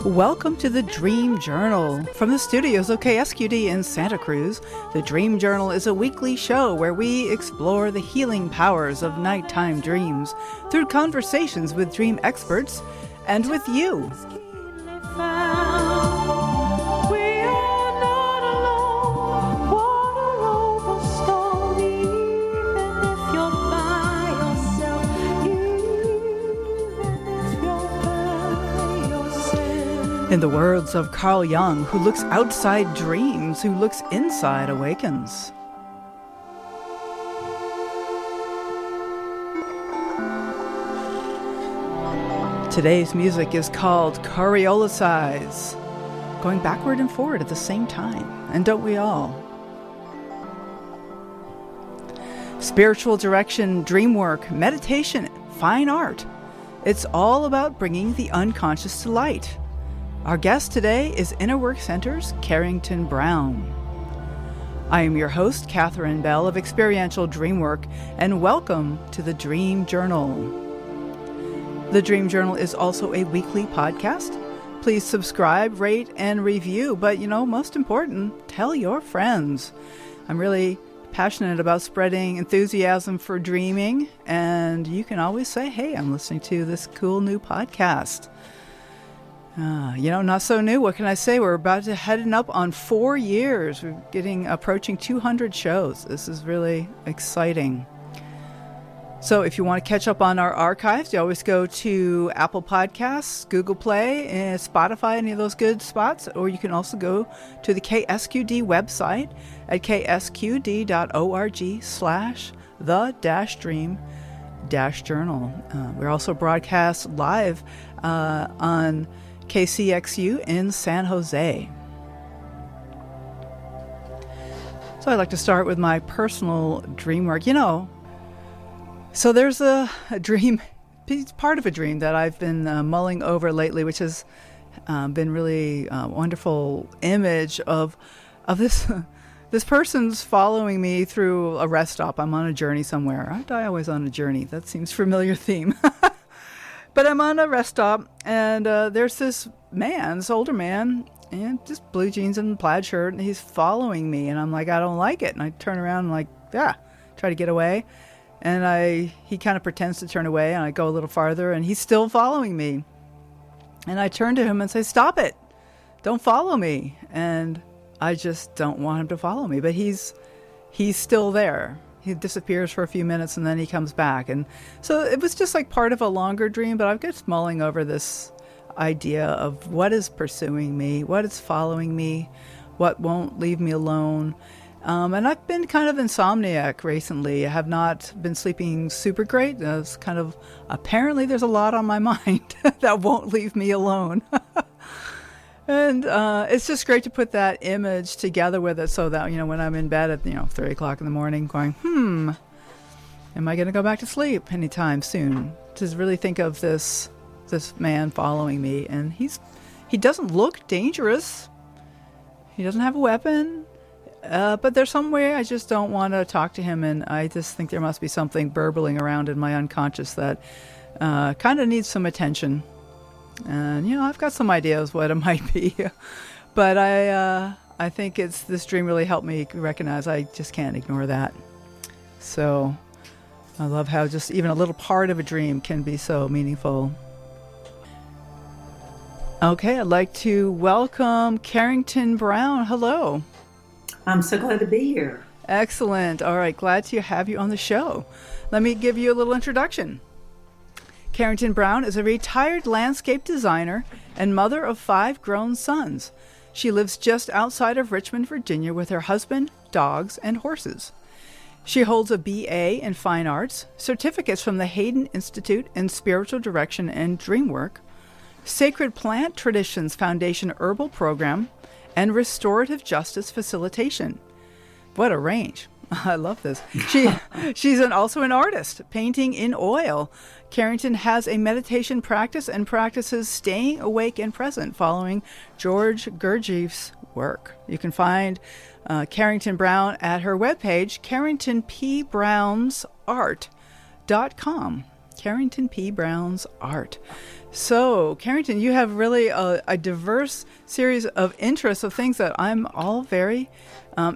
Welcome to the Dream Journal. From the studios of KSQD in Santa Cruz, the Dream Journal is a weekly show where we explore the healing powers of nighttime dreams through conversations with dream experts and with you. In the words of Carl Jung, who looks outside dreams, who looks inside awakens. Today's music is called Coriolis, going backward and forward at the same time, and don't we all? Spiritual direction, dreamwork, meditation, fine art. It's all about bringing the unconscious to light. Our guest today is Innerwork Center's Carrington Brown. I am your host, Catherine Bell of Experiential Dreamwork, and welcome to the Dream Journal. The Dream Journal is also a weekly podcast. Please subscribe, rate, and review, but most important, tell your friends. I'm really passionate about spreading enthusiasm for dreaming, and you can always say, hey, I'm listening to this cool new podcast. Not so new. What can I say? We're about to heading up on 4 years. We're approaching 200 shows. This is really exciting. So if you want to catch up on our archives, you always go to Apple Podcasts, Google Play, and Spotify, any of those good spots. Or you can also go to the KSQD website at ksqd.org/the-dream-journal. We're also broadcast live on KCXU in San Jose. So I'd like to start with my personal dream work. So there's a dream, it's part of a dream that I've been mulling over lately, which has been really wonderful image of this this person's following me through a rest stop. I'm on a journey somewhere. Aren't I always on a journey? That seems familiar theme. But I'm on a rest stop, and there's this older man, and just blue jeans and plaid shirt, and he's following me, and I'm like, I don't like it. And I turn around and try to get away. And he kind of pretends to turn away, and I go a little farther, and he's still following me. And I turn to him and say, stop it. Don't follow me. And I just don't want him to follow me, but he's still there. He disappears for a few minutes and then he comes back. And so it was just like part of a longer dream, but I've just mulling over this idea of what is pursuing me, what is following me, what won't leave me alone. And I've been kind of insomniac recently. I have not been sleeping super great. Apparently there's a lot on my mind that won't leave me alone. And it's just great to put that image together with it so that, when I'm in bed at, 3 o'clock in the morning going, am I going to go back to sleep anytime soon? To really think of this man following me. And he doesn't look dangerous. He doesn't have a weapon. But there's some way I just don't want to talk to him. And I just think there must be something burbling around in my unconscious that kind of needs some attention. And, I've got some ideas what it might be, but I think this dream really helped me recognize I just can't ignore that. So I love how just even a little part of a dream can be so meaningful. Okay, I'd like to welcome Carrington Brown. Hello. I'm so glad to be here. Excellent. All right, glad to have you on the show. Let me give you a little introduction. Carrington Brown is a retired landscape designer and mother of 5 grown sons. She lives just outside of Richmond, Virginia with her husband, dogs, and horses. She holds a BA in Fine Arts, certificates from the Haden Institute in Spiritual Direction and Dreamwork, Sacred Plant Traditions Foundation Herbal Program, and Restorative Justice Facilitation. What a range. I love this. She's also an artist, painting in oil. Carrington has a meditation practice and practices staying awake and present following George Gurdjioffs' work. You can find Carrington Brown at her webpage, CarringtonPBrownsArt.com. Carrington P. Brown's Art. So, Carrington, you have really a diverse series of interests of things that I'm all very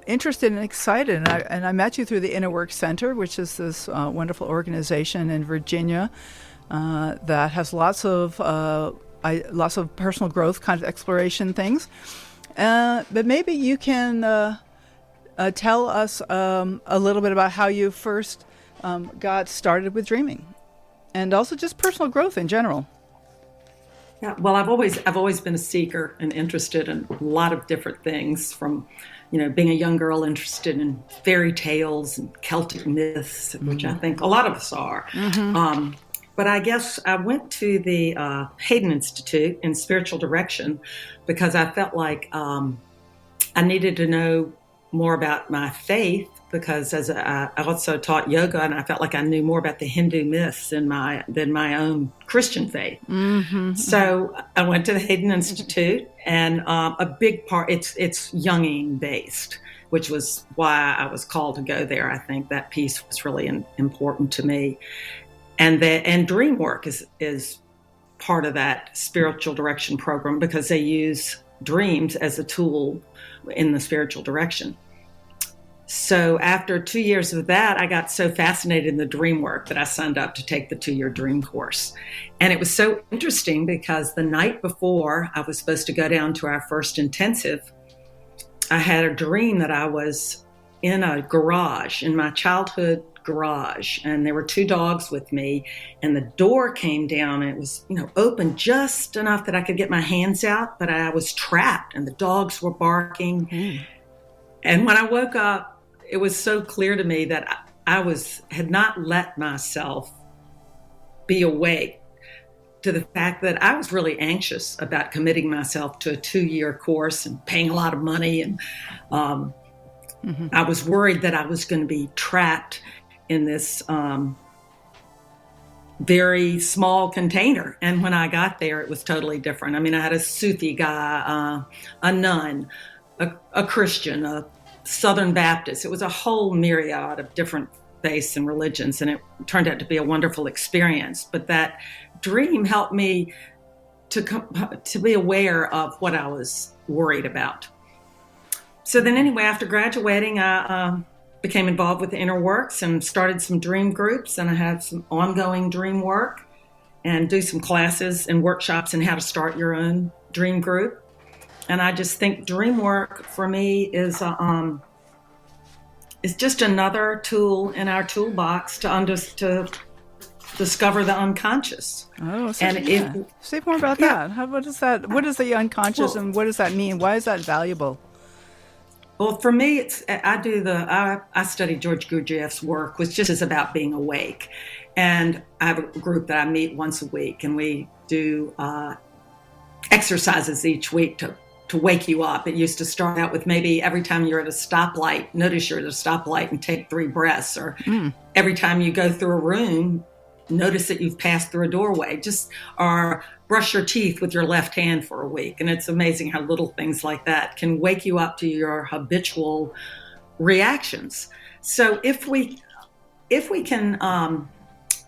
interested and excited. And I met you through the Innerwork Center, which is this wonderful organization in Virginia that has lots of personal growth kind of exploration things. But maybe you can tell us a little bit about how you first got started with dreaming, and also just personal growth in general. Yeah, well, I've always been a seeker and interested in a lot of different things, from, being a young girl interested in fairy tales and Celtic myths, which I think a lot of us are. Mm-hmm. But I guess I went to the Haden Institute in Spiritual Direction because I felt like I needed to know more about my faith, because as I also taught yoga, and I felt like I knew more about the Hindu myths than my own Christian faith. Mm-hmm. So I went to the Haden Institute, and a big part, it's Jungian based, which was why I was called to go there. I think that piece was really important to me, and Dreamwork is part of that spiritual direction program, because they use dreams as a tool in the spiritual direction. So after 2 years of that, I got so fascinated in the dream work that I signed up to take the 2-year dream course. And it was so interesting because the night before I was supposed to go down to our first intensive, I had a dream that I was in a garage, in my childhood garage, and there were 2 dogs with me, and the door came down, and it was, open just enough that I could get my hands out, but I was trapped and the dogs were barking. Mm. And when I woke up, it was so clear to me that I had not let myself be awake to the fact that I was really anxious about committing myself to a 2-year course and paying a lot of money. And I was worried that I was going to be trapped in this very small container. And when I got there, it was totally different. I mean, I had a Sufi guy, a nun, a Christian, a Southern Baptist. It was a whole myriad of different faiths and religions, and it turned out to be a wonderful experience. But that dream helped me to be aware of what I was worried about. So then anyway, after graduating, I became involved with the Innerworks and started some dream groups, and I had some ongoing dream work and do some classes and workshops in how to start your own dream group. And I just think dream work for me is just another tool in our toolbox to discover the unconscious. Oh, say more about that. What is that? What is the unconscious, and what does that mean? Why is that valuable? Well, for me, I study George Gurdjioffs' work, which just is about being awake. And I have a group that I meet once a week, and we do exercises each week to wake you up. It used to start out with maybe every time you're at a stoplight, notice you're at a stoplight and take 3 breaths, or every time you go through a room, notice that you've passed through a doorway, or brush your teeth with your left hand for a week. And it's amazing how little things like that can wake you up to your habitual reactions. So if we can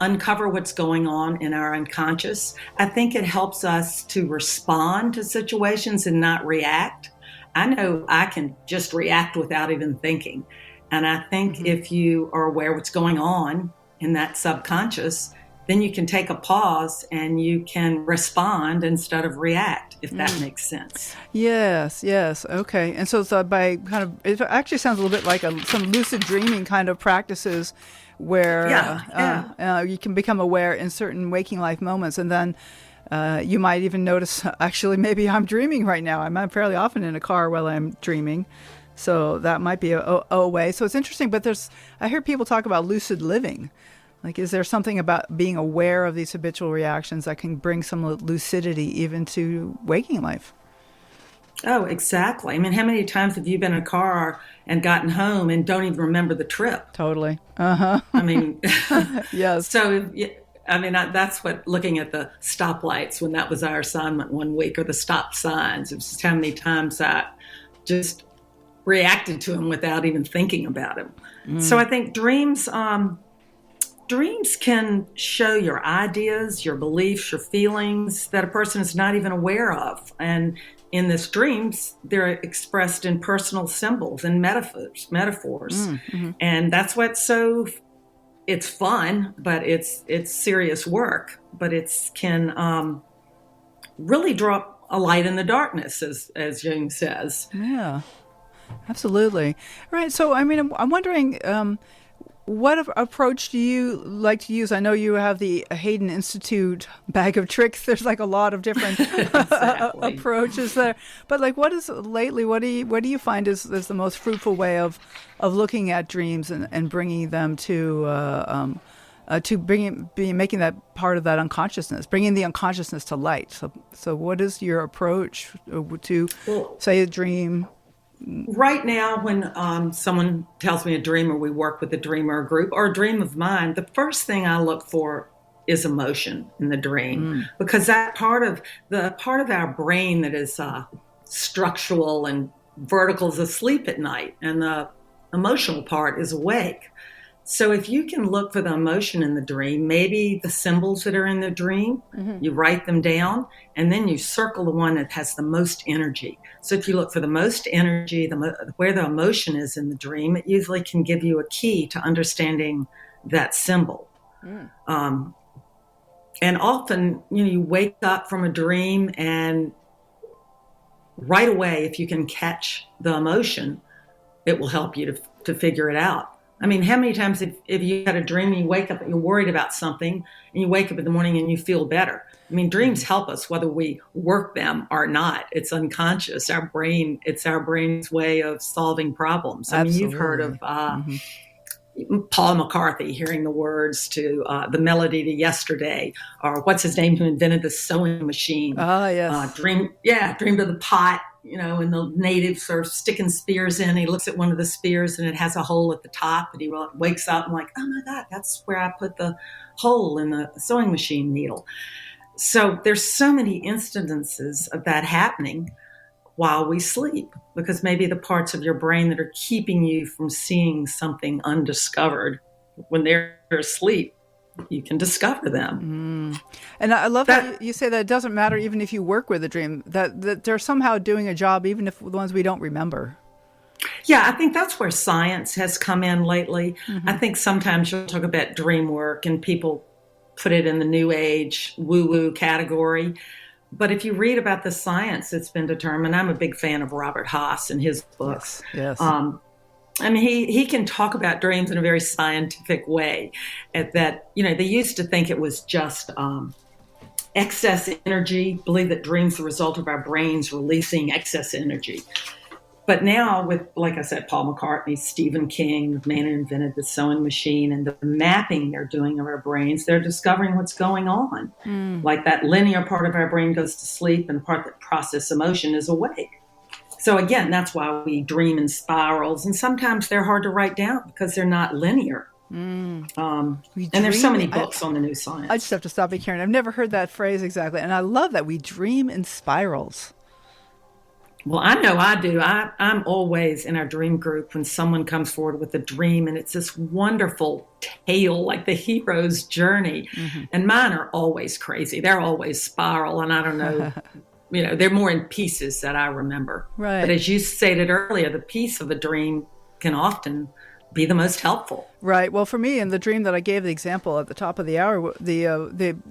uncover what's going on in our unconscious, I think it helps us to respond to situations and not react. I know I can just react without even thinking. And I think if you are aware what's going on in that subconscious, then you can take a pause and you can respond instead of react, if that makes sense. Yes. Okay. And so by kind of, it actually sounds a little bit like some lucid dreaming kind of practices where you can become aware in certain waking life moments. And then you might even notice, actually, maybe I'm dreaming right now. I'm fairly often in a car while I'm dreaming. So that might be a way. So it's interesting, but I hear people talk about lucid living. Like, is there something about being aware of these habitual reactions that can bring some lucidity even to waking life? Oh, exactly. I mean, how many times have you been in a car and gotten home and don't even remember the trip? Totally. I mean, yes. So, I mean, that's what, looking at the stoplights when that was our assignment one week, or the stop signs, it was just how many times I just reacted to them without even thinking about them. So I think dreams dreams can show your ideas, your beliefs, your feelings that a person is not even aware of. And in this dreams, they're expressed in personal symbols and metaphors. Mm-hmm. And that's what's it's fun, but it's serious work, but it can really drop a light in the darkness, as Jung says. Yeah, absolutely. Right. So, I mean, I'm wondering, what approach do you like to use? I know you have the Haden Institute bag of tricks. There's like a lot of different approaches there. But like, what do you find is the most fruitful way of looking at dreams and bringing them to making that part of that unconsciousness, bringing the unconsciousness to light. So what is your approach to, say, a dream? Right now, when someone tells me a dream, or we work with a dreamer group or a dream of mine, the first thing I look for is emotion in the dream, because that part of our brain that is structural and vertical is asleep at night, and the emotional part is awake. So if you can look for the emotion in the dream, maybe the symbols that are in the dream, you write them down, and then you circle the one that has the most energy. So if you look for the most energy, where the emotion is in the dream, it usually can give you a key to understanding that symbol. And often, you wake up from a dream, and right away, if you can catch the emotion, it will help you to figure it out. I mean, how many times if you had a dream and you wake up and you're worried about something, and you wake up in the morning and you feel better? I mean, dreams help us whether we work them or not. It's unconscious. It's our brain's way of solving problems. I mean, you've heard of Paul McCarthy hearing the words to the melody to Yesterday, or what's his name who invented the sewing machine? Oh, yes. Dreamed of the pot. And the natives are sticking spears in. He looks at one of the spears and it has a hole at the top, and he wakes up and like, oh my God, that's where I put the hole in the sewing machine needle. So there's so many instances of that happening while we sleep, because maybe the parts of your brain that are keeping you from seeing something undiscovered, when they're asleep, you can discover them. And I love that you say that it doesn't matter even if you work with a dream, that they're somehow doing a job, even if the ones we don't remember. Yeah, I think that's where science has come in lately. I think sometimes you'll talk about dream work and people put it in the new age woo-woo category. But if you read about the science, it's been determined. I'm a big fan of Robert Haas and his books. Yes. I mean, he can talk about dreams in a very scientific way. They used to think it was just excess energy, believe that dreams are the result of our brains releasing excess energy. But now with, like I said, Paul McCartney, Stephen King, the man who invented the sewing machine, and the mapping they're doing of our brains, they're discovering what's going on. Like that linear part of our brain goes to sleep, and the part that processes emotion is awake. So again, that's why we dream in spirals, and sometimes they're hard to write down because they're not linear. And there's so many books on the new science. I just have to stop you, Karen. I've never heard that phrase exactly, and I love that we dream in spirals. Well, I know I do. I'm always in our dream group when someone comes forward with a dream, and it's this wonderful tale, like the hero's journey. And mine are always crazy. They're always spiral, and I don't know. They're more in pieces that I remember. Right. But as you stated earlier, the piece of a dream can often be the most helpful. Right. Well, for me, in the dream that I gave the example at the top of the hour,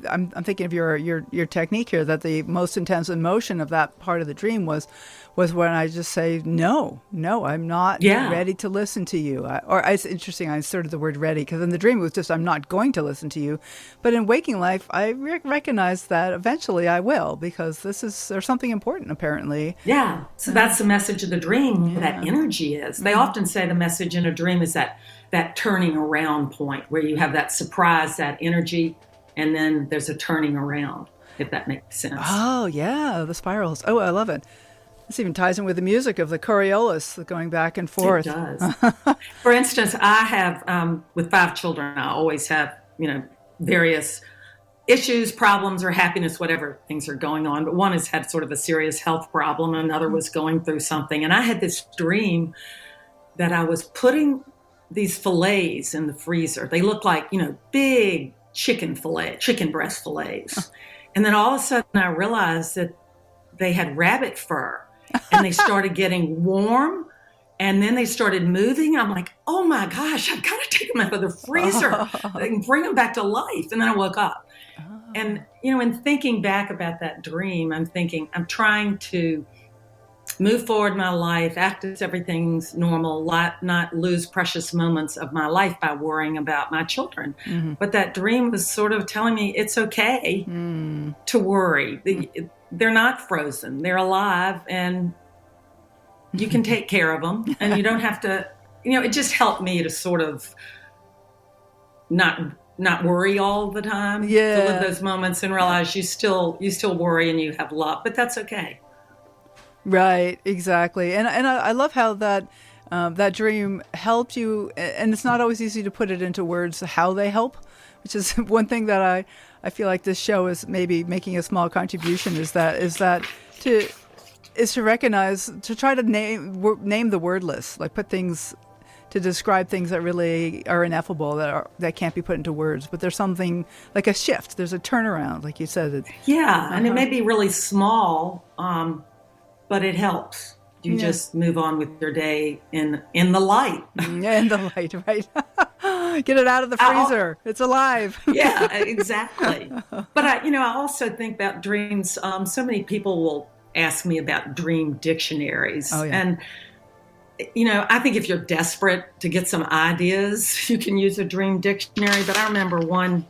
I'm thinking of your technique here, that the most intense emotion of that part of the dream was when I just say, no, I'm not ready to listen to you. It's interesting, I inserted the word ready, because in the dream it was just, I'm not going to listen to you. But in waking life, I recognize that eventually I will, because there's something important, apparently. Yeah. So that's the message of the dream, that energy is. They often say the message in a dream is that turning around point where you have that surprise, that energy, and then there's a turning around, if that makes sense. Oh, yeah, the spirals. Oh, I love it. This even ties in with the music of the Coriolis going back and forth. It does. For instance, I have, with 5 children, I always have, various issues, problems, or happiness, whatever things are going on. But one has had sort of a serious health problem, and another was going through something. And I had this dream that I was putting these fillets in the freezer. They look like, big chicken breast fillets. And then all of a sudden I realized that they had rabbit fur, and they started getting warm, and then they started moving. I'm like, oh my gosh, I've got to take them out of the freezer and bring them back to life. And then I woke up. And, in thinking back about that dream, I'm trying to move forward in my life, act as everything's normal, not lose precious moments of my life by worrying about my children. Mm-hmm. But that dream was sort of telling me it's okay to worry. They're not frozen. They're alive, and you can take care of them, and you don't have to, it just helped me to sort of not worry all the time. Yeah. To live those moments and realize you still worry and you have love, but that's okay. Right, exactly. And I love how that dream helped you, and it's not always easy to put it into words how they help, which is one thing that I feel like this show is maybe making a small contribution, is to recognize, to try to name the wordless, like put things to describe things that really are ineffable, that can't be put into words. But there's something like a shift. There's a turnaround, like you said. And it may be really small, but it helps. You just move on with your day in the light. Yeah, in the light, right? Get it out of the freezer. It's alive. Yeah, exactly. But I also think about dreams. So many people will ask me about dream dictionaries. Oh, yeah. And, I think if you're desperate to get some ideas, you can use a dream dictionary. But I remember one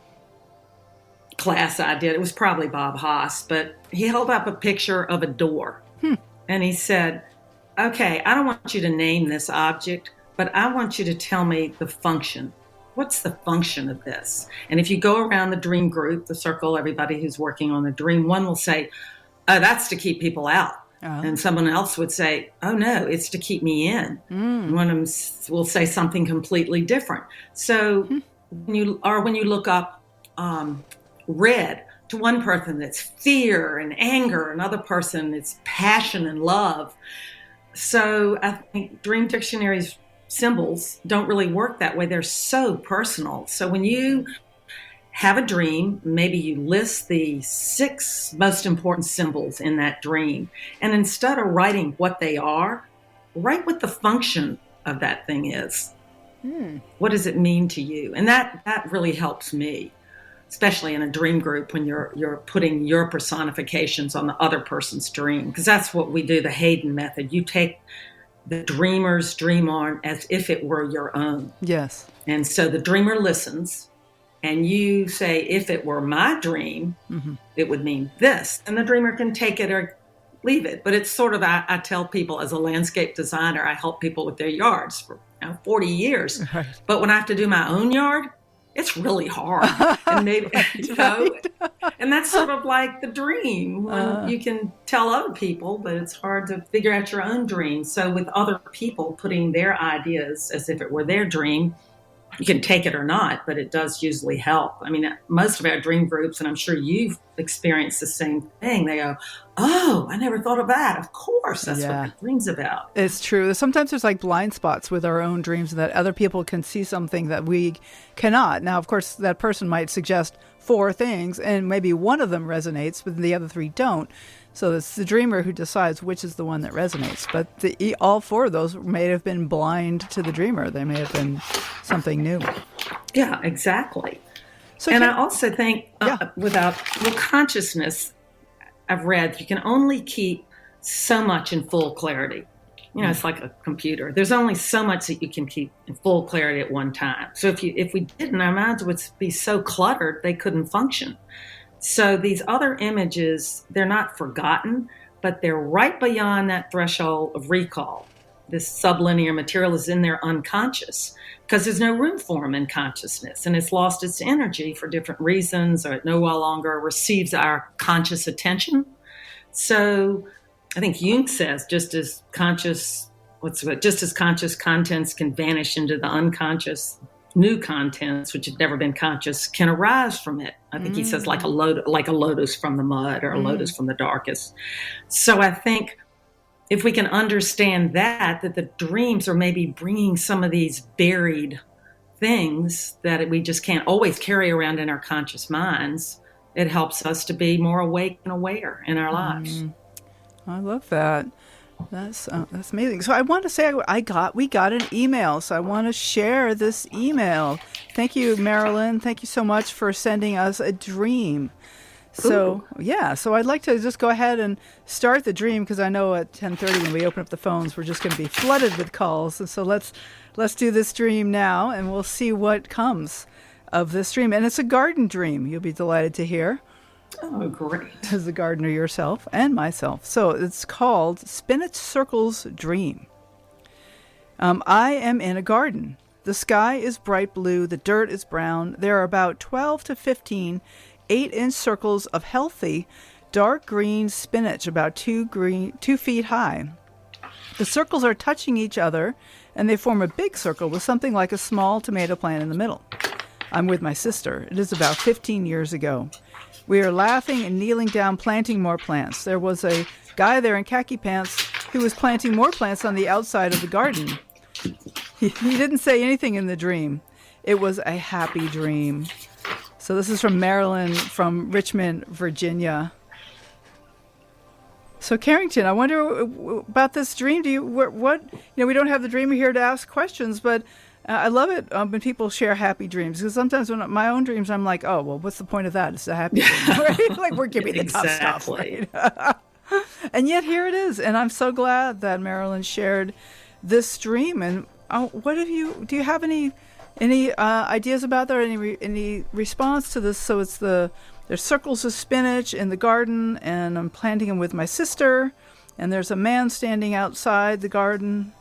class I did, it was probably Bob Haas, but he held up a picture of a door. And he said, okay, I don't want you to name this object, but I want you to tell me the function. What's the function of this? And if you go around the dream group, the circle, everybody who's working on the dream, one will say, oh, that's to keep people out. And someone else would say, oh, no, it's to keep me in. And one of them will say something completely different. So when you look up red, to one person it's fear and anger, another person it's passion and love. So I think dream dictionaries symbols don't really work that way. They're so personal. So when you have a dream, maybe you list the 6 most important symbols in that dream. And instead of writing what they are, write what the function of that thing is. What does it mean to you? And that really helps me, especially in a dream group when you're putting your personifications on the other person's dream. Because that's what we do, the Haden method. You take the dreamer's dream on as if it were your own. Yes. And so the dreamer listens, and you say, if it were my dream, it would mean this. And the dreamer can take it or leave it. But it's sort of, I tell people as a landscape designer, I help people with their yards for 40 years. Right. But when I have to do my own yard, it's really hard. And maybe, and that's sort of like the dream. When you can tell other people, but it's hard to figure out your own dream. So with other people putting their ideas as if it were their dream, you can take it or not, but it does usually help. I mean, most of our dream groups, and I'm sure you've experienced the same thing, they go, oh, I never thought of that. Of course, that's what the dream's about. It's true. Sometimes there's like blind spots with our own dreams that other people can see something that we cannot. Now, of course, that person might suggest 4 things, and maybe one of them resonates, but the other 3 don't. So it's the dreamer who decides which is the one that resonates. But all 4 of those may have been blind to the dreamer. They may have been something new. Yeah, exactly. So I also think without consciousness, I've read you can only keep so much in full clarity. It's like a computer. There's only so much that you can keep in full clarity at one time. So if we didn't, our minds would be so cluttered they couldn't function. So these other images, they're not forgotten, but they're right beyond that threshold of recall. This sublinear material is in their unconscious because there's no room for them in consciousness, and it's lost its energy for different reasons, or it no longer receives our conscious attention. So I think Jung says just as conscious contents can vanish into the unconscious, new contents, which have never been conscious, can arise from it. I think he says like a lotus from the mud, or a lotus from the darkest. So I think if we can understand that the dreams are maybe bringing some of these buried things that we just can't always carry around in our conscious minds, it helps us to be more awake and aware in our lives. I love that. That's amazing. So I want to say we got an email, so I want to share this email. Thank you, Marilyn. Thank you so much for sending us a dream. So so I'd like to just go ahead and start the dream, because I know at 10:30 when we open up the phones, we're just going to be flooded with calls. And so let's do this dream now, and we'll see what comes of this dream. And it's a garden dream. You'll be delighted to hear. Oh, great. As a gardener yourself and myself. So it's called Spinach Circle's Dream. I am in a garden. The sky is bright blue. The dirt is brown. There are about 12 to 15 8-inch circles of healthy, dark green spinach about 2 feet high. The circles are touching each other, and they form a big circle with something like a small tomato plant in the middle. I'm with my sister. It is about 15 years ago. We are laughing and kneeling down, planting more plants. There was a guy there in khaki pants who was planting more plants on the outside of the garden. He didn't say anything in the dream. It was a happy dream. So this is from Marilyn from Richmond, Virginia. So Carrington, I wonder about this dream. We don't have the dreamer here to ask questions, but I love it when people share happy dreams, because sometimes when my own dreams, I'm like, oh, well, what's the point of that? It's a happy dream, right? Like, we're giving the tough stuff, right? And yet here it is. And I'm so glad that Marilyn shared this dream. And do you have any ideas about that, or any response to this? So there's circles of spinach in the garden, and I'm planting them with my sister, and there's a man standing outside the garden.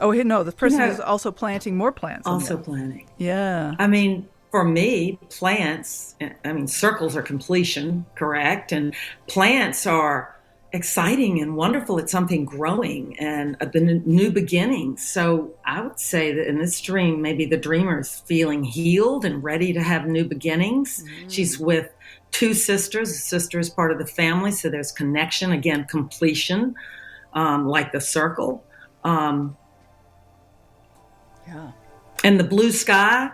Oh, no, the person is also planting more plants. Also planting. Yeah. I mean, for me, circles are completion, correct? And plants are exciting and wonderful. It's something growing and the new beginnings. So I would say that in this dream, maybe the dreamer is feeling healed and ready to have new beginnings. She's with 2 sisters. The sister is part of the family, so there's connection, again, completion, like the circle. Yeah. And the blue sky,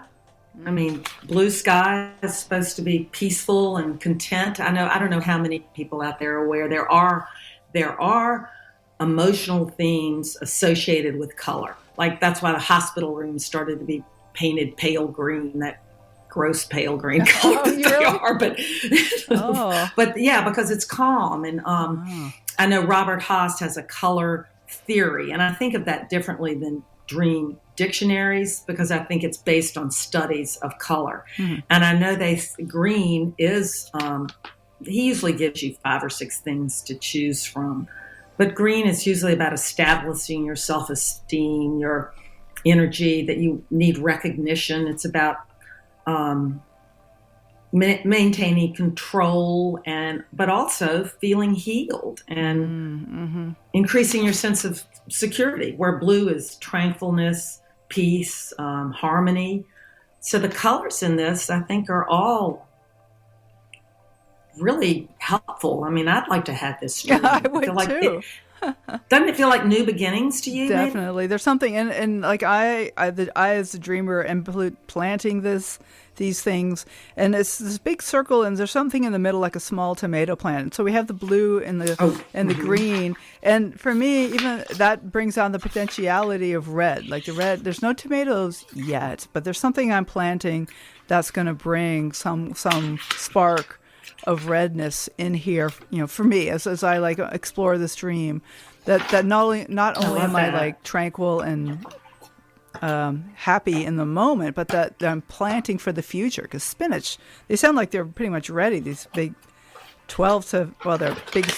blue sky is supposed to be peaceful and content. I don't know how many people out there are aware there are emotional themes associated with color. Like, that's why the hospital rooms started to be painted pale green, that gross pale green color they are. But yeah, because it's calm. And I know Robert Haas has a color theory, and I think of that differently than dream dictionaries, because I think it's based on studies of color. And I know green is, he usually gives you 5 or 6 things to choose from, but green is usually about establishing your self-esteem, your energy, that you need recognition. It's about maintaining control, but also feeling healed and increasing your sense of security, where blue is tranquilness, peace, harmony. So the colors in this, I think, are all really helpful. I mean, I'd like to have this dream. Yeah, I would too. Doesn't it feel like new beginnings to you? Definitely. Maybe? There's something in like I as a dreamer am planting these things, and it's this big circle, and there's something in the middle like a small tomato plant. And so we have the blue and the green, and for me, even that brings on the potentiality of red. Like the red, there's no tomatoes yet, but there's something I'm planting that's going to bring some spark of redness in here, for me as I like explore this dream, that not only am I like tranquil and happy in the moment, but that I'm planting for the future. Because spinach, they sound like they're pretty much ready. These big they're big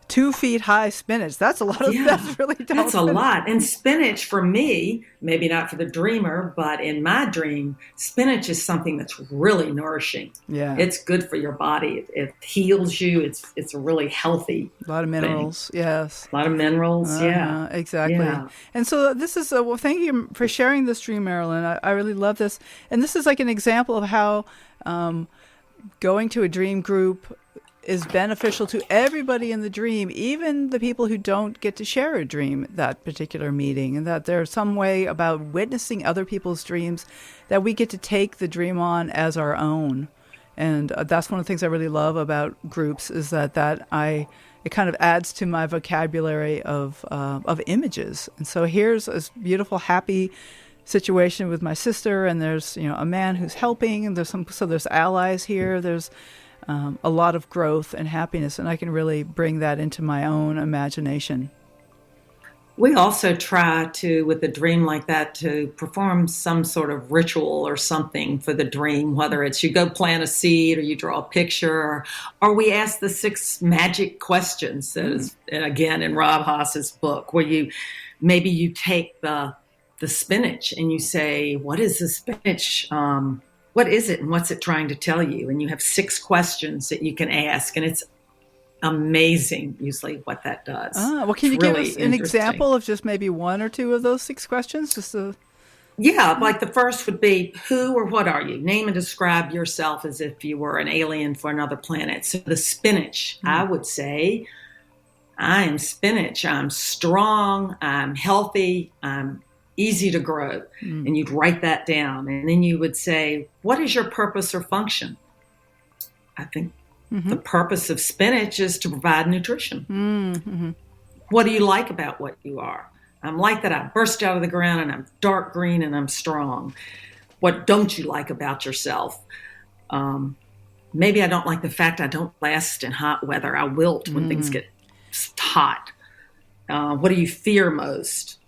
2 feet high spinach. That's a lot of, that's really tall. That's a lot. And spinach for me, maybe not for the dreamer, but in my dream, spinach is something that's really nourishing. Yeah. It's good for your body. It heals you. It's a really healthy A lot of minerals. thing. Yes. A lot of minerals. Yeah. Exactly. Yeah. And so this is, thank you for sharing this dream, Marilyn. I really love this. And this is like an example of how going to a dream group is beneficial to everybody in the dream, even the people who don't get to share a dream at that particular meeting, and that there's some way about witnessing other people's dreams that we get to take the dream on as our own. And that's one of the things I really love about groups, is that it kind of adds to my vocabulary of images. And so here's this beautiful, happy situation with my sister, and there's a man who's helping, and there's allies here. There's a lot of growth and happiness, and I can really bring that into my own imagination. We also try to, with a dream like that, to perform some sort of ritual or something for the dream, whether it's you go plant a seed or you draw a picture, or we ask the 6 magic questions that is, again, in Rob Haas's book, where you take the spinach and you say, what is the spinach? What is it and what's it trying to tell you? And you have 6 questions that you can ask, and it's amazing usually what that does. Well, can you give us an example of just maybe 1 or 2 of those 6 questions? Yeah, like the first would be, who or what are you? Name and describe yourself as if you were an alien for another planet. So the spinach, I would say, I am spinach. I'm strong, I'm healthy, I'm easy to grow. And you'd write that down. And then you would say, what is your purpose or function? I think the purpose of spinach is to provide nutrition. What do you like about what you are? I'm like that I burst out of the ground and I'm dark green and I'm strong. What don't you like about yourself? Maybe I don't like the fact I don't last in hot weather. I wilt when things get hot. What do you fear most?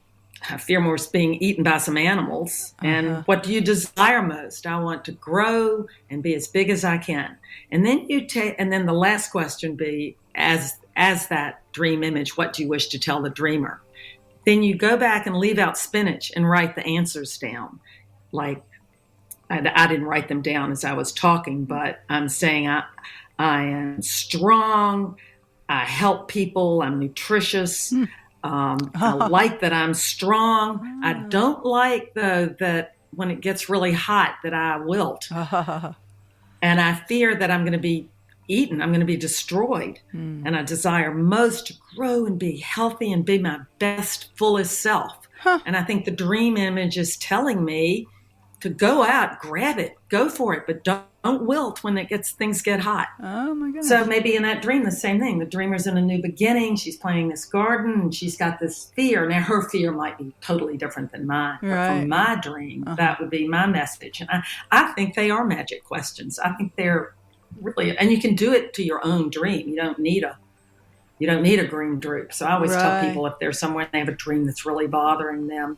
I fear most being eaten by some animals. And what do you desire most? I want to grow and be as big as I can. And then the last question be, as that dream image, what do you wish to tell the dreamer? Then you go back and leave out spinach and write the answers down. Like, I didn't write them down as I was talking, but I'm saying I am strong. I help people. I'm nutritious. I like that I'm strong. I don't like that when it gets really hot that I wilt. And I fear that I'm going to be eaten. I'm going to be destroyed. And I desire most to grow and be healthy and be my best, fullest self. And I think the dream image is telling me to go out, grab it, go for it, but don't wilt when things get hot. Oh my goodness. So maybe in that dream, the same thing. The dreamer's in a new beginning. She's planting this garden and she's got this fear. Now her fear might be totally different than mine. But from my dream, that would be my message. And I think they are magic questions. I think they're really, and you can do it to your own dream. You don't need a dream group. So I always tell people, if they're somewhere and they have a dream that's really bothering them,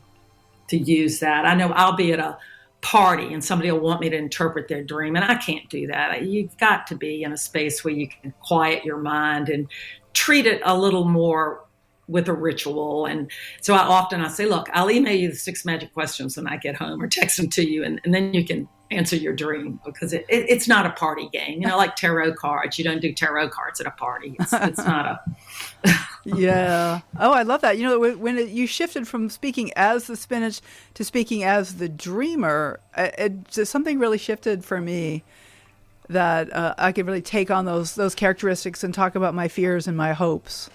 to use that. I know I'll be at a party and somebody will want me to interpret their dream, and I can't do that. You've got to be in a space where you can quiet your mind and treat it a little more with a ritual. And so I say, look, I'll email you the 6 magic questions when I get home, or text them to you, and then you can answer your dream, because it's not a party game. Like tarot cards. You don't do tarot cards at a party. It's not a... Yeah. Oh, I love that. When you shifted from speaking as the spinach to speaking as the dreamer, something really shifted for me, that I could really take on those characteristics and talk about my fears and my hopes.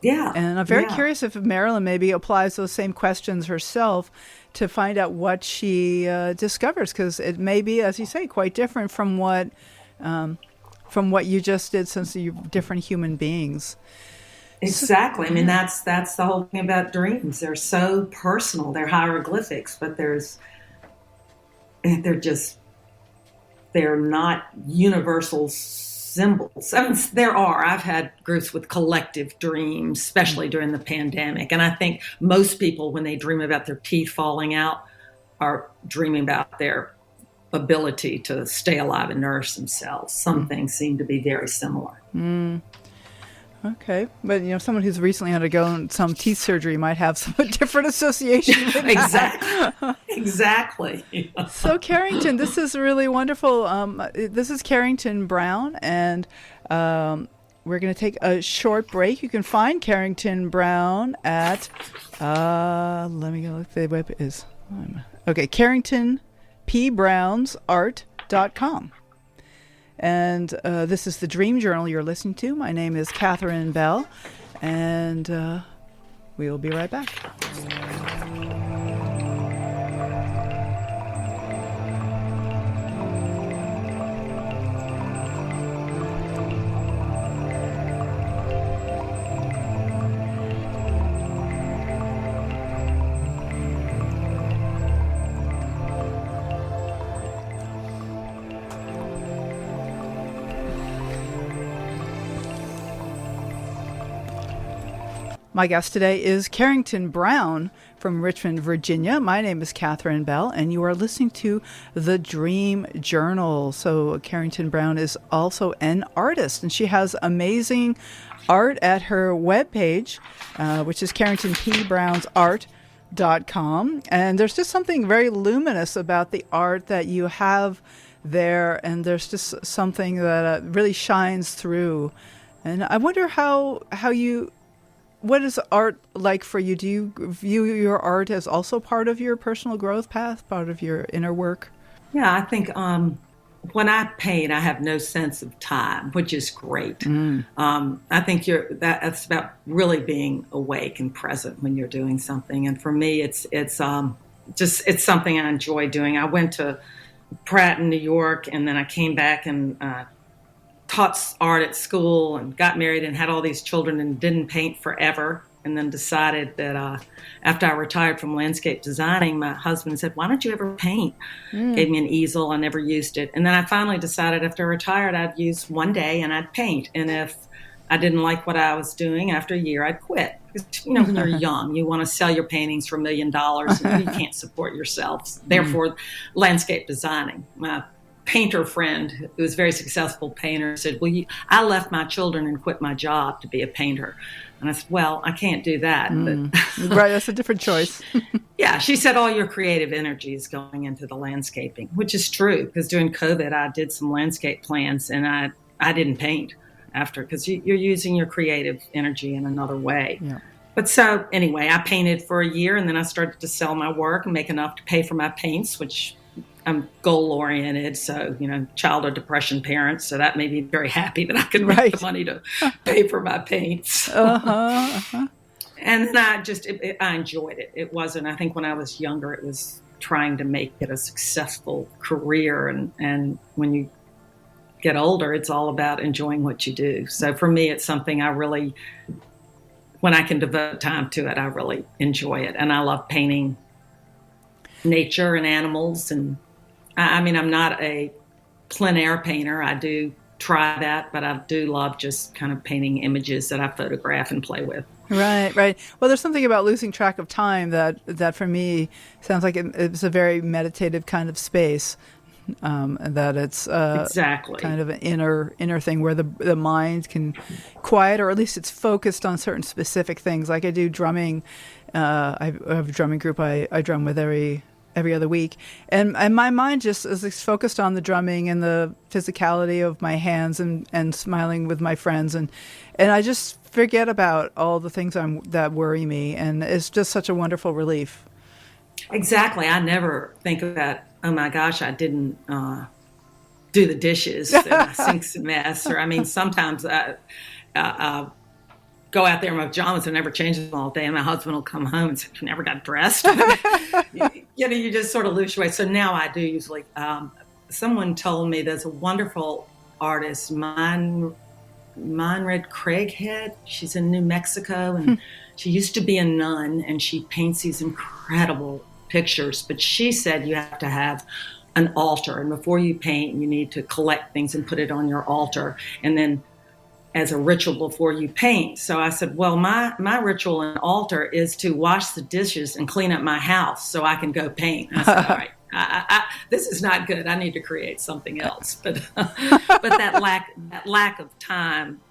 Yeah. And I'm very curious if Marilyn maybe applies those same questions herself to find out what she discovers, because it may be, as you say, quite different from what you just did, since you're different human beings. Exactly. I mean, that's the whole thing about dreams. They're so personal. They're hieroglyphics, but they're not universal symbols. I mean, I've had groups with collective dreams, especially during the pandemic. And I think most people, when they dream about their teeth falling out, are dreaming about their ability to stay alive and nourish themselves. Some things seem to be very similar. Okay. But, someone who's recently undergone some teeth surgery might have some different association with that. Exactly. So, Carrington, this is really wonderful. This is Carrington Brown, and we're going to take a short break. You can find Carrington Brown at, let me go look. The web is, okay, carringtonpbrownsart.com. And this is the Dream Journal you're listening to. My name is Catherine Bell, and we will be right back. My guest today is Carrington Brown from Richmond, Virginia. My name is Catherine Bell, and you are listening to the Dream Journal. So Carrington Brown is also an artist, and she has amazing art at her webpage, which is carringtonpbrownsart.com. And there's just something very luminous about the art that you have there, and there's just something that really shines through. And I wonder what is art like for you? Do you view your art as also part of your personal growth path, part of your inner work? Yeah, I think when I paint, I have no sense of time, which is great. I think that's about really being awake and present when you're doing something. And for me, it's something I enjoy doing. I went to Pratt in New York, and then I came back and taught art at school and got married and had all these children and didn't paint forever, and then decided that after I retired from landscape designing, my husband said, "Why don't you ever paint?" Gave me an easel. I never used it. And then I finally decided after I retired I'd use one day and I'd paint. And if I didn't like what I was doing after a year, I'd quit. Because, when you're young, you want to sell your paintings for $1 million and you can't support yourself. Therefore, landscape designing. My painter friend, who was a very successful painter, said, I left my children and quit my job to be a painter. And I said, well, I can't do that. But right, that's a different choice. Yeah, she said all your creative energy is going into the landscaping, which is true, because during COVID, I did some landscape plans and I didn't paint after, because you're using your creative energy in another way. Yeah. But so anyway, I painted for a year, and then I started to sell my work and make enough to pay for my paints, which I'm goal-oriented, so, child or depression parents, so that made me very happy that I could make the money to pay for my paints. And then I enjoyed it. It wasn't, I think when I was younger, it was trying to make it a successful career, and when you get older, it's all about enjoying what you do. So for me, it's something I really, when I can devote time to it, I really enjoy it. And I love painting nature and animals, and I'm not a plein air painter. I do try that, but I do love just kind of painting images that I photograph and play with. Right. Well, there's something about losing track of time that for me sounds like it's a very meditative kind of space, and that it's exactly kind of an inner thing where the mind can quiet, or at least it's focused on certain specific things. Like I do drumming. I have a drumming group I drum with every other week. And my mind just is focused on the drumming and the physicality of my hands and smiling with my friends. And I just forget about all the things that worry me. And it's just such a wonderful relief. Exactly. I never think about, oh my gosh, I didn't do the dishes. The sink's a mess. Or, sometimes I go out there in my pajamas and never change them all day, and my husband will come home and say, "You never got dressed." You just sort of lose your way. So now I do usually. Someone told me there's a wonderful artist, Meinred Craighead. She's in New Mexico, and she used to be a nun, and she paints these incredible pictures. But she said you have to have an altar, and before you paint, you need to collect things and put it on your altar, and then as a ritual before you paint. So I said, well, my ritual and altar is to wash the dishes and clean up my house so I can go paint. And I said, all right, this is not good. I need to create something else. But that lack of time,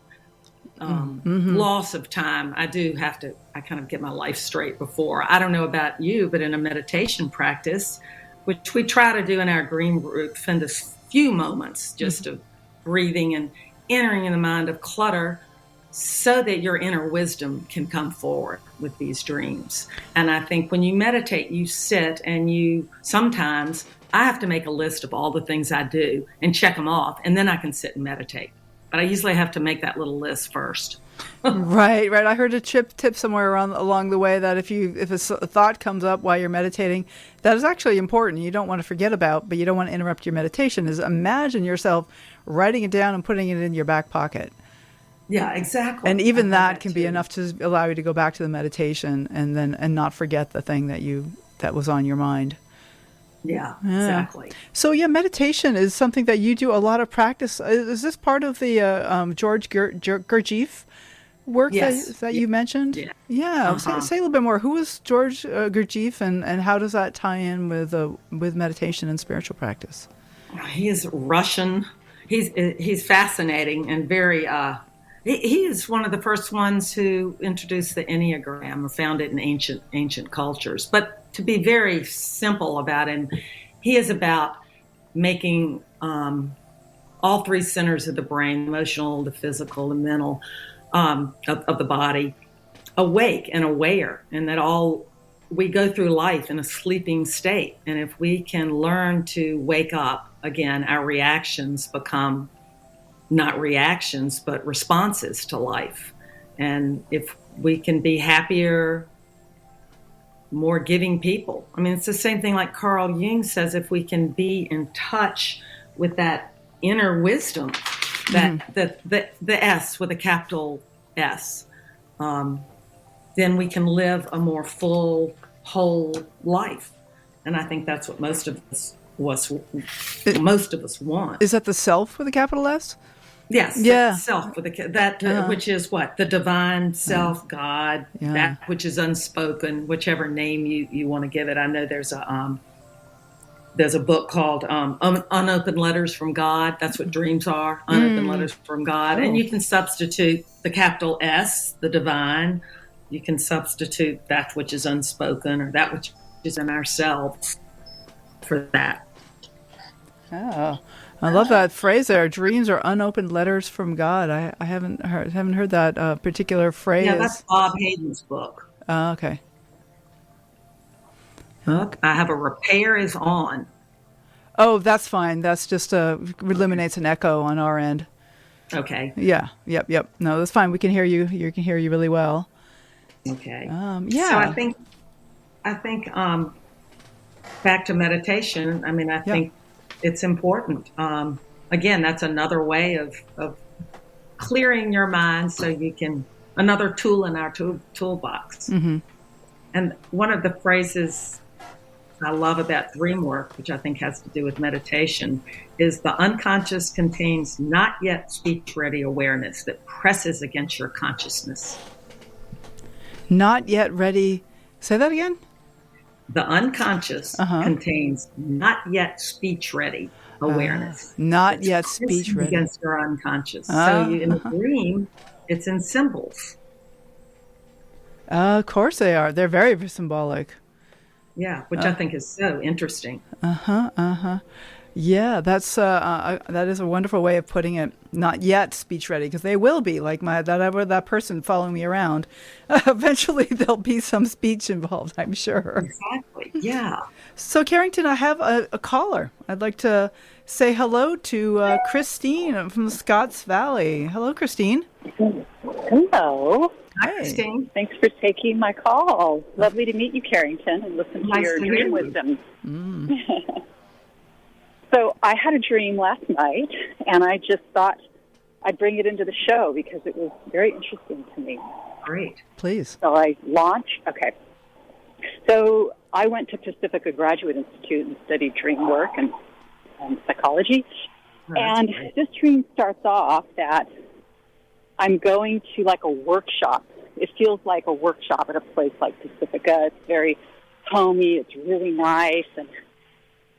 loss of time, I kind of get my life straight before. I don't know about you, but in a meditation practice, which we try to do in our green group, spend a few moments just of breathing and entering in the mind of clutter so that your inner wisdom can come forward with these dreams. And I think when you meditate, you sit and sometimes I have to make a list of all the things I do and check them off, and then I can sit and meditate. But I usually have to make that little list first. Right. I heard a tip somewhere along the way that if a thought comes up while you're meditating, that is actually important. You don't want to forget about, but you don't want to interrupt your meditation. Is imagine yourself writing it down and putting it in your back pocket. Yeah, exactly. And even that can be enough to allow you to go back to the meditation and not forget the thing that was on your mind. Yeah, exactly. So meditation is something that you do a lot of practice. Is this part of the George Gurdjioffs work that you mentioned? Yeah. Uh-huh. Say a little bit more. Who is George Gurdjioffs, and how does that tie in with meditation and spiritual practice? He is Russian. He's fascinating and very. He is one of the first ones who introduced the Enneagram or found it in ancient cultures. But to be very simple about him, he is about making all three centers of the brain, emotional, the physical, the mental, of the body, awake and aware, and that all we go through life in a sleeping state. And if we can learn to wake up again, our reactions become not reactions, but responses to life. And if we can be happier, more giving people. I mean, it's the same thing like Carl Jung says, if we can be in touch with that inner wisdom, that the S with a capital S, then we can live a more full, whole life. And I think that's what most of us want. Is that the self with a capital S? Yes. Yeah. Self with which is what? The divine self, God, that which is unspoken, whichever name you want to give it. I know there's a book called Unopened Letters from God. That's what dreams are, unopened letters from God. And you can substitute the capital S, the divine. You can substitute that which is unspoken or that which is in ourselves for that. Oh, I love that phrase there. Dreams are unopened letters from God. I haven't heard that particular phrase. Yeah, that's Bob Haden's book. Okay. Look, I have a repair is on. Oh, that's fine. That's just eliminates an echo on our end. Okay. Yeah. Yep. No, that's fine. We can hear you. You can hear you really well. Okay. Yeah. So I think back to meditation. I mean, I think it's important. Again, that's another way of clearing your mind so you can, another tool in our toolbox. Mm-hmm. And one of the phrases I love about Dreamwork, which I think has to do with meditation, is the unconscious contains not yet speech-ready awareness that presses against your consciousness. Not yet ready. Say that again? The unconscious contains not yet speech-ready awareness. Not yet speech-ready. Against your unconscious. So in a dream, it's in symbols. Of course they are. They're very symbolic. Yeah, which I think is so interesting. Yeah, that is a wonderful way of putting it. Not yet speech ready, because they will be. Like that person following me around. Eventually, there'll be some speech involved, I'm sure. Exactly. Yeah. So, Carrington, I have a caller. I'd like to say hello to Christine from Scotts Valley. Hello, Christine. Hello. Hi, Christine. Thanks for taking my call. Lovely to meet you, Carrington, and listen to your dream wisdom. So I had a dream last night, and I just thought I'd bring it into the show because it was very interesting to me. Great. Please. So I launched. Okay. So I went to Pacifica Graduate Institute and studied Dreamwork and psychology. And this dream starts off that I'm going to like a workshop. It feels like a workshop at a place like Pacifica. It's very homey. It's really nice. And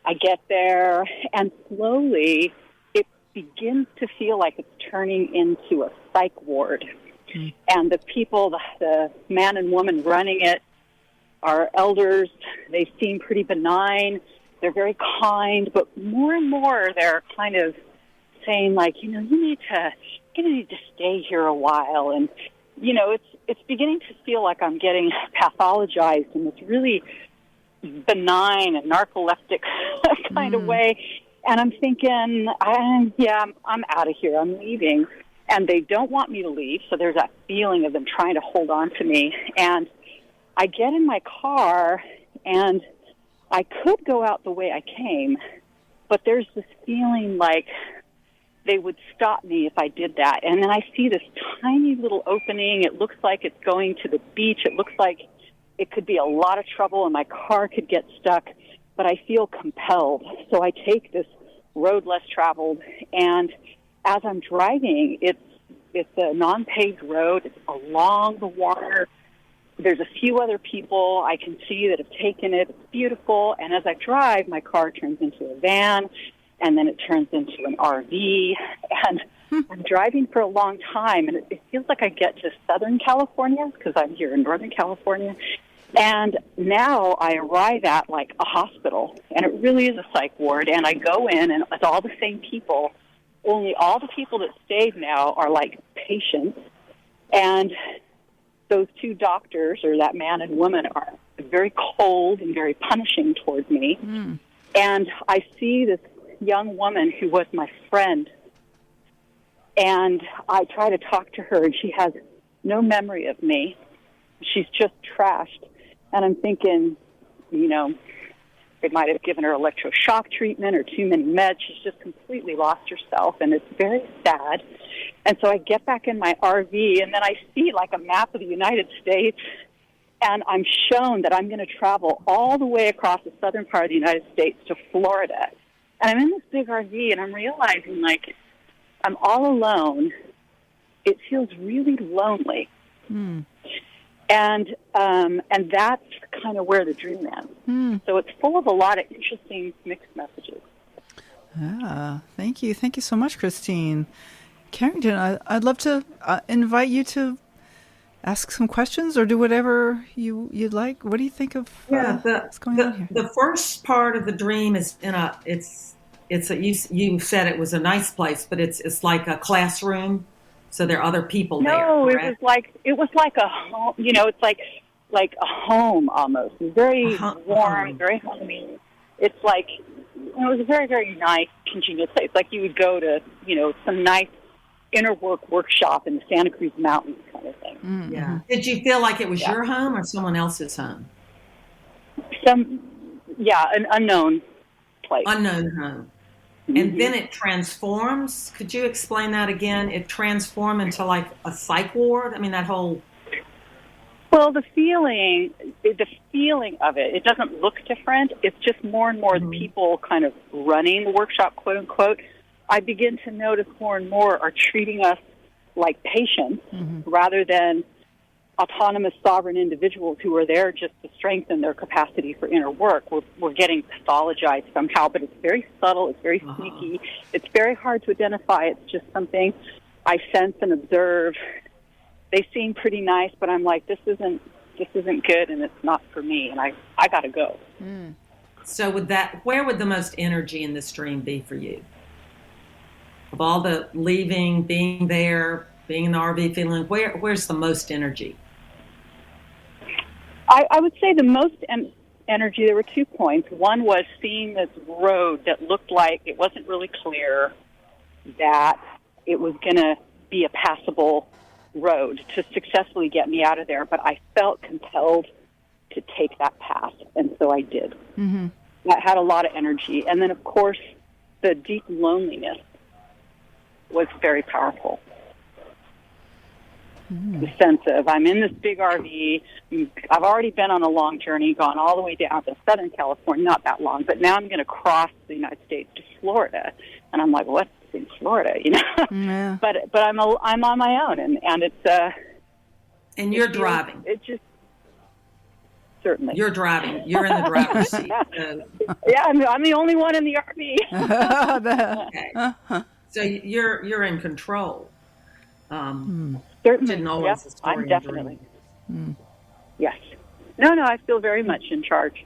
I get there, and slowly it begins to feel like it's turning into a psych ward. And the people, the man and woman running it, are elders. They seem pretty benign. They're very kind, but more and more they're kind of saying, like, you need to stay here a while. And, it's beginning to feel like I'm getting pathologized in this really benign and narcoleptic kind of way. And I'm thinking, I'm out of here. I'm leaving. And they don't want me to leave, so there's that feeling of them trying to hold on to me. And I get in my car, and I could go out the way I came, but there's this feeling like they would stop me if I did that. And then I see this tiny little opening. It looks like it's going to the beach. It looks like it could be a lot of trouble, and my car could get stuck, but I feel compelled. So I take this road less traveled, and as I'm driving, it's a non-paved road. It's along the water. There's a few other people I can see that have taken it. It's beautiful. And as I drive, my car turns into a van, and then it turns into an RV. And I'm driving for a long time, and it feels like I get to Southern California because I'm here in Northern California. And now I arrive at, like, a hospital, and it really is a psych ward. And I go in, and it's all the same people. Only all the people that stayed now are, like, patients. And those two doctors, or that man and woman, are very cold and very punishing towards me. And I see this young woman who was my friend, and I try to talk to her, and she has no memory of me. She's just trashed. And I'm thinking, you know, they might have given her electroshock treatment or too many meds. She's just completely lost herself, and it's very sad. And so I get back in my RV, and then I see, like, a map of the United States, and I'm shown that I'm going to travel all the way across the southern part of the United States to Florida. And I'm in this big RV, and I'm realizing, like, I'm all alone. It feels really lonely. And that's kind of where the dream ends. So it's full of a lot of interesting mixed messages. Thank you. Thank you so much, Christine. Carrington, I'd love to invite you to ask some questions or do whatever you'd like. What do you think of what's going on here? The first part of the dream is you said it was a nice place, but it's like a classroom. So there are other people there. No, it was like a home. You know, it's like a home almost. It's very warm, very homey. It's like, it was a very, very nice, congenial place. Like you would go to, some nice Innerwork workshop in the Santa Cruz Mountains kind of thing. Mm-hmm. Yeah. Did you feel like it was your home or someone else's home? An unknown place. Unknown home. Mm-hmm. And then it transforms. Could you explain that again? It transformed into like a psych ward? I mean, that whole... Well, the feeling of it doesn't look different. It's just more and more the people kind of running the workshop, quote unquote. I begin to notice more and more are treating us like patients rather than autonomous, sovereign individuals who are there just to strengthen their capacity for inner work. We're getting pathologized somehow, but it's very subtle. It's very sneaky. It's very hard to identify. It's just something I sense and observe. They seem pretty nice, but I'm like, this isn't good, and it's not for me, and I got to go. Mm. So where would the most energy in this dream be for you? Of all the leaving, being there, being in the RV, feeling, where's the most energy? I would say the most energy, there were 2 points. One was seeing this road that looked like it wasn't really clear that it was going to be a passable road to successfully get me out of there, but I felt compelled to take that path, and so I did. Mm-hmm. That had a lot of energy. And then, of course, the deep loneliness was very powerful. The sense of, I'm in this big RV, I've already been on a long journey, gone all the way down to Southern California, not that long, but now I'm going to cross the United States to Florida. And I'm like, what's in Florida, Yeah. But I'm on my own, and it's... and you're driving. It just... Certainly. You're driving. You're in the driver's seat. Yeah, I'm the only one in the RV. Okay. So you're in control. Certainly. Didn't always Yes, I'm definitely. Yes. No, I feel very much in charge.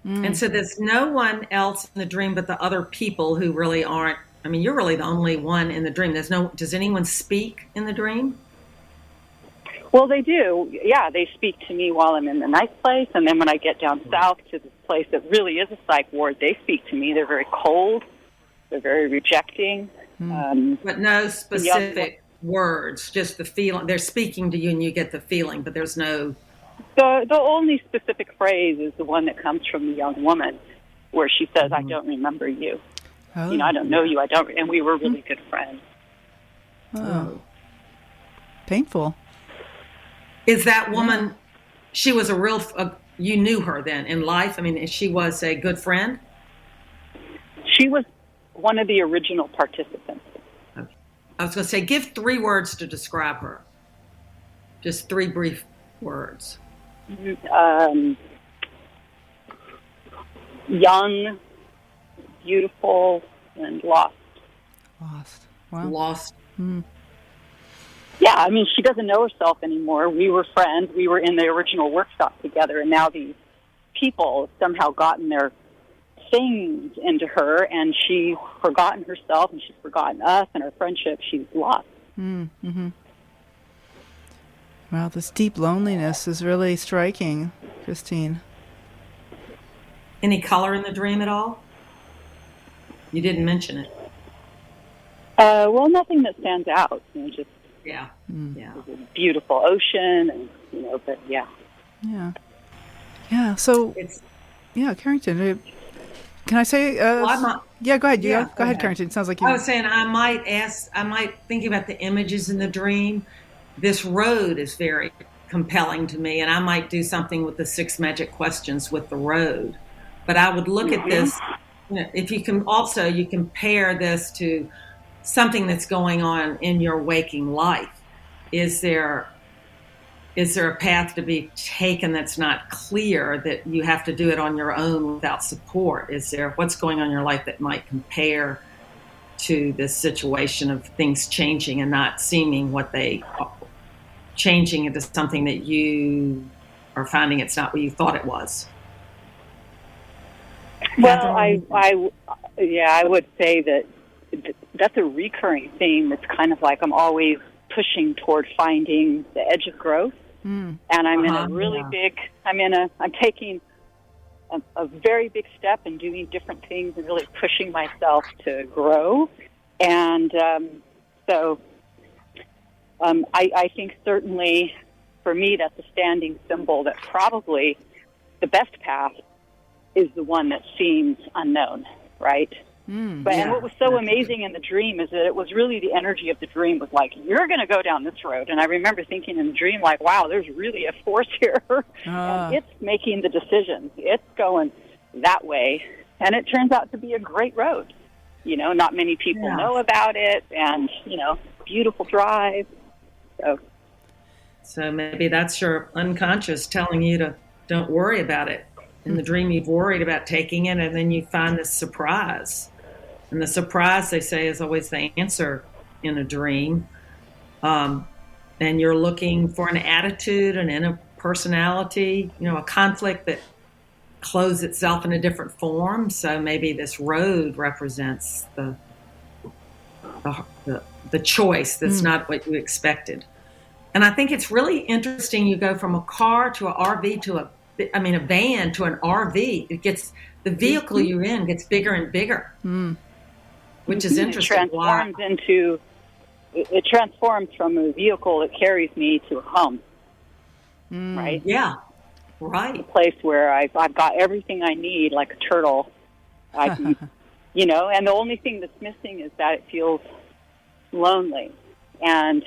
And so there's no one else in the dream but the other people who really aren't. I mean, you're really the only one in the dream. Does anyone speak in the dream? Well, they do. Yeah, they speak to me while I'm in the nice place, and then when I get down south to this place that really is a psych ward, they speak to me. They're very cold. They're very rejecting. But no specific words, just the feeling. They're speaking to you and you get the feeling, but there's no... The only specific phrase is the one that comes from the young woman where she says, I don't remember you. Oh. You know, I don't know you. I don't, and we were really good friends. Oh. Painful. Is that woman, she was a real, you knew her then in life? I mean, she was a good friend? She was one of the original participants. Okay. I was going to say, give 3 words to describe her. Just 3 brief words. Young, beautiful, and lost. Lost. Wow. Lost. Yeah, I mean, she doesn't know herself anymore. We were friends. We were in the original workshop together, and now these people have somehow gotten their things into her, and she's forgotten herself, and she's forgotten us and our friendship. She's lost. Mm-hmm. Wow, this deep loneliness is really striking, Christine. Any color in the dream at all? You didn't mention it. Well, nothing that stands out. You know, just yeah. a beautiful ocean, and but yeah. So it's Carrington. Can I say? Go ahead. Go ahead, Carrington. It sounds like you. I was saying I might think about the images in the dream. This road is very compelling to me, and I might do something with the 6 magic questions with the road. But I would look at this. If you can also, you compare this to something that's going on in your waking life. Is there a path to be taken that's not clear, that you have to do it on your own without support? Is there what's going on in your life that might compare to this situation of things changing and not seeming what they are, changing into something that you are finding it's not what you thought it was? Well, I would say that that's a recurring theme. It's kind of like I'm always pushing toward finding the edge of growth, and I'm in a really big. I'm taking a very big step and doing different things and really pushing myself to grow, and I think certainly for me that's a standing symbol that probably the best path is the one that seems unknown, right? And what was so amazing in the dream is that it was really the energy of the dream was like, you're going to go down this road. And I remember thinking in the dream, like, wow, there's really a force here. And it's making the decisions. It's going that way. And it turns out to be a great road. Not many people know about it. And, beautiful drive. So maybe that's your unconscious telling you to don't worry about it. In the dream, you've worried about taking it, and then you find this surprise. And the surprise, they say, is always the answer in a dream. And you're looking for an attitude and in a personality, a conflict that clothes itself in a different form. So maybe this road represents the choice that's not what you expected. And I think it's really interesting. You go from a car to an RV to a van to an RV. It gets, the vehicle you're in gets bigger and bigger, which is interesting. It transforms from a vehicle that carries me to a home, right? Yeah, right. A place where I've got everything I need, like a turtle. And the only thing that's missing is that it feels lonely, and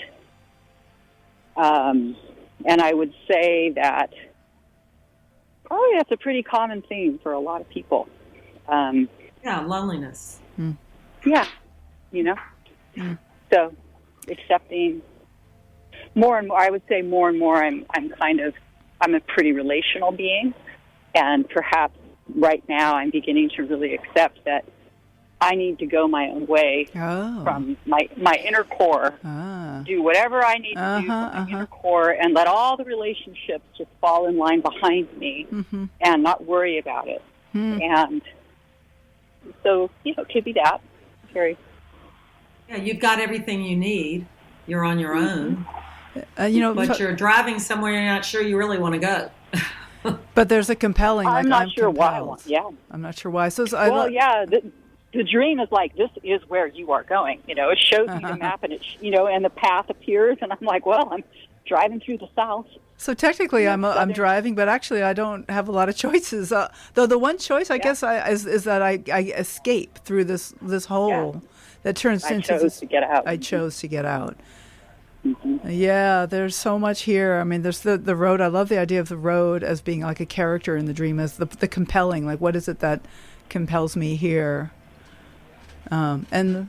I would say that probably that's a pretty common theme for a lot of people. Loneliness. Yeah, So accepting more and more. I would say more and more. I'm a pretty relational being, and perhaps right now I'm beginning to really accept that I need to go my own way from my inner core. Do whatever I need to do from my inner core, and let all the relationships just fall in line behind me, and not worry about it. And so, it could be that. Very. Yeah, you've got everything you need. You're on your own. But you're driving somewhere you're not sure you really want to go. But there's a compelling. I'm not sure compelled. why I want. Yeah. I'm not sure why. So the dream is like, this is where you are going. It shows you the map, and and the path appears, and I'm like, well, I'm driving through the South. So technically, I'm driving, but actually, I don't have a lot of choices. Though the one choice, I guess, is that I escape through this hole that turns into. I chose to get out. I chose to get out. Mm-hmm. Yeah, there's so much here. I mean, there's the road. I love the idea of the road as being like a character in the dream, as the compelling. Like, what is it that compels me here? And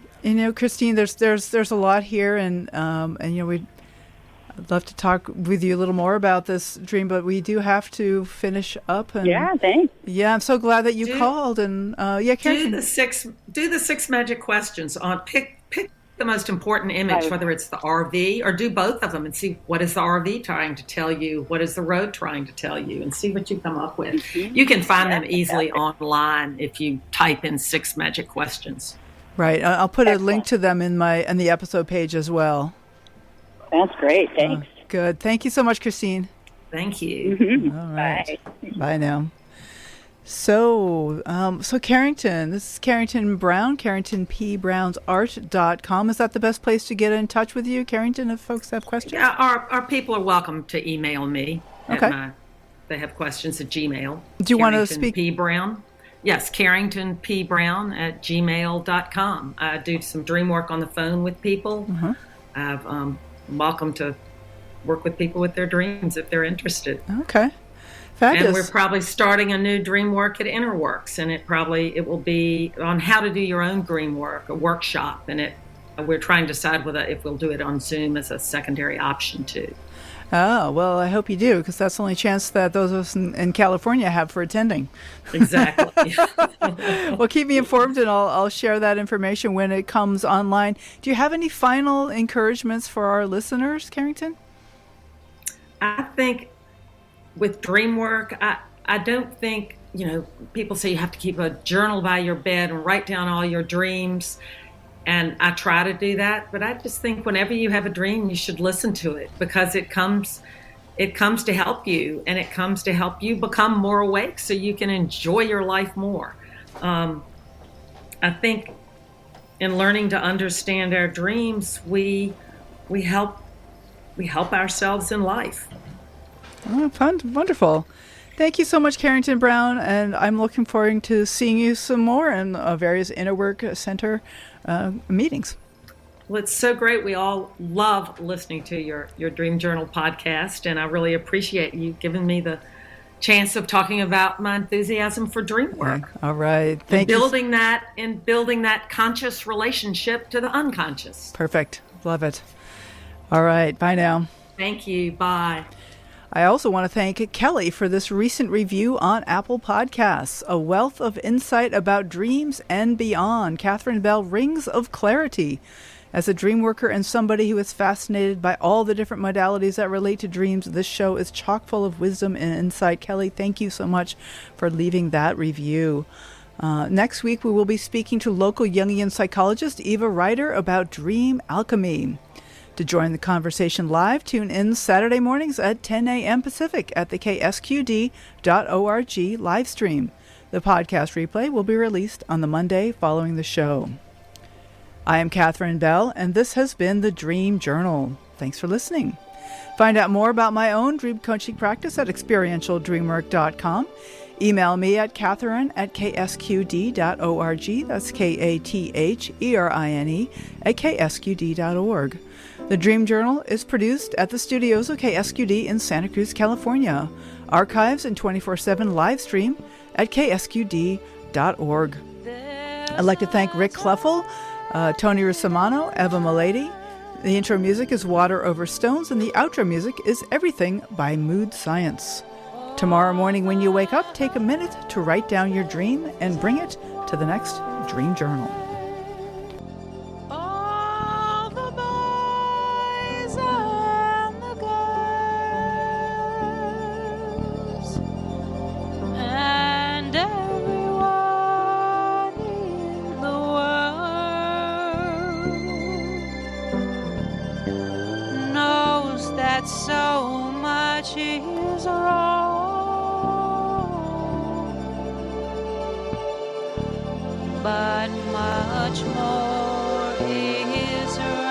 Christine, there's a lot here, and I'd love to talk with you a little more about this dream, but we do have to finish up. And, thanks. Yeah, I'm so glad that you called. And Carrington. Do the six magic questions on pick the most important image, whether it's the RV or do both of them and see what is the RV trying to tell you, what is the road trying to tell you, and see what you come up with. Mm-hmm. You can find them easily online if you type in 6 magic questions. Right. I'll put a link to them in the episode page as well. That's great. Thanks. Good. Thank you so much, Christine. Thank you. Mm-hmm. All right. Bye. Bye now. So Carrington, this is Carrington Brown, CarringtonPBrownsArt.com. Is that the best place to get in touch with you, Carrington, if folks have questions? Yeah, our people are welcome to email me. Okay. They have questions at Gmail. Do you want to speak? P. Brown. Yes, CarringtonPBrown@gmail.com. I do some dream work on the phone with people. Mm-hmm. I'm welcome to work with people with their dreams if they're interested. Okay. Fabulous. And we're probably starting a new dream work at Innerworks, and it will be on how to do your own dream work, a workshop, and we're trying to decide if we'll do it on Zoom as a secondary option too. Oh, well, I hope you do, because that's the only chance that those of us in California have for attending. Exactly. Well, keep me informed, and I'll share that information when it comes online. Do you have any final encouragements for our listeners, Carrington? I think with dream work, I don't think, people say you have to keep a journal by your bed and write down all your dreams. And I try to do that, but I just think whenever you have a dream, you should listen to it, because it comes to help you, and it comes to help you become more awake so you can enjoy your life more. I think in learning to understand our dreams, we help ourselves in life. Oh, fun, wonderful. Thank you so much, Carrington Brown, and I'm looking forward to seeing you some more in various Innerwork Center meetings. Well, it's so great. We all love listening to your Dream Journal podcast, and I really appreciate you giving me the chance of talking about my enthusiasm for dream work. Okay. All right. Thank you. Building that conscious relationship to the unconscious. Perfect. Love it. All right. Bye now. Thank you. Bye. I also want to thank Kelly for this recent review on Apple Podcasts. A wealth of insight about dreams and beyond. Catherine Bell, Rings of Clarity. As a dream worker and somebody who is fascinated by all the different modalities that relate to dreams, this show is chock full of wisdom and insight. Kelly, thank you so much for leaving that review. Next week, we will be speaking to local Jungian psychologist Eva Ryder about dream alchemy. To join the conversation live, tune in Saturday mornings at 10 a.m. Pacific at the ksqd.org live stream. The podcast replay will be released on the Monday following the show. I am Catherine Bell, and this has been the Dream Journal. Thanks for listening. Find out more about my own dream coaching practice at experientialdreamwork.com. Email me at catherine@ksqd.org. That's KATHERINE@ksqd.org. The Dream Journal is produced at the studios of KSQD in Santa Cruz, California. Archives and 24/7 live stream at ksqd.org. I'd like to thank Rick Cleffel, Tony Russamano, Eva Milady. The intro music is Water Over Stones, and the outro music is Everything by Mood Science. Tomorrow morning when you wake up, take a minute to write down your dream and bring it to the next Dream Journal. All the boys and the girls and everyone in the world knows that much is wrong, but much more is right.